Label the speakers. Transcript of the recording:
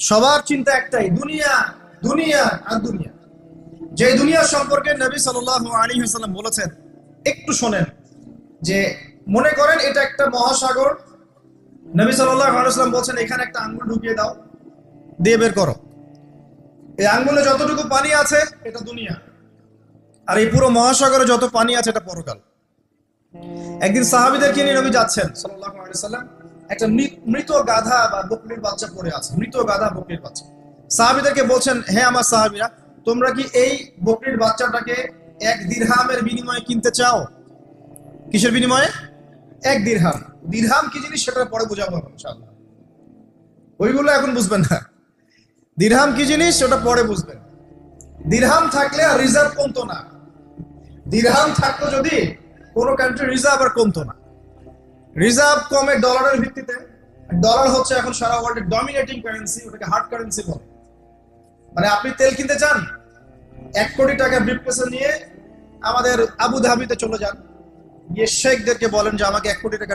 Speaker 1: সবার চিন্তা একটাই, দুনিয়া দুনিয়া আর দুনিয়া। যে দুনিয়া সম্পর্কে নবী সাল্লাল্লাহু আলাইহি ওয়াসাল্লাম বলেছেন, একটু শোনেন। যে মনে করেন এটা একটা মহাসাগর। নবী সাল্লাল্লাহু আলাইহি ওয়াসাল্লাম বলছেন এখানে একটা আঙ্গুল ঢুকিয়ে দাও, দিয়ে বের করো। এই আঙ্গুলে যতটুকু পানি আছে এটা দুনিয়া, আর এই পুরো মহাসাগরে যত পানি আছে এটা পরকাল। একদিন সাহাবীদেরকে নিয়ে নবী যাচ্ছেন সাল্লাল্লাহু আলাইহি ওয়াসাল্লাম, একটা মৃত গাধা বা বকরির বাচ্চা পড়ে আছে, মৃত গাধা বকরির বাচ্চা। সাহাবীদেরকে বলছেন, হে আমার সাহাবীরা, তোমরা কি এই বকরির বাচ্চাটাকে 1 দিরহামের বিনিময়ে কিনতে চাও? কিসের বিনিময়ে? 1 দিরহাম। দিরহাম কি জিনিস সেটা পরে বোঝাবো ইনশাআল্লাহ, ওইগুলো এখন বুঝবেন না। দিরহাম কি জিনিস সেটা পরে বুঝবেন। দিরহাম থাকলে আর রিজার্ভ কমতো না। দিরহাম থাকতো যদি কোনো কান্ট্রি, রিজার্ভ আর কমতো না। রিজার্ভ কমে ডলারের ভিত্তিতে। ডলার হচ্ছে এখন সারা ওয়ার্ল্ডের ডমিনেটিং কারেন্সি, ওটাকে হার্ড কারেন্সি বলে। মানে আপনি তেল কিনতে চান, 1 কোটি টাকা ব্রিফকেসে নিয়ে আমাদের আবু ধাবিতে চলে যান, গিয়ে শেখদেরকে বলেন যে আমাকে 1 কোটি টাকা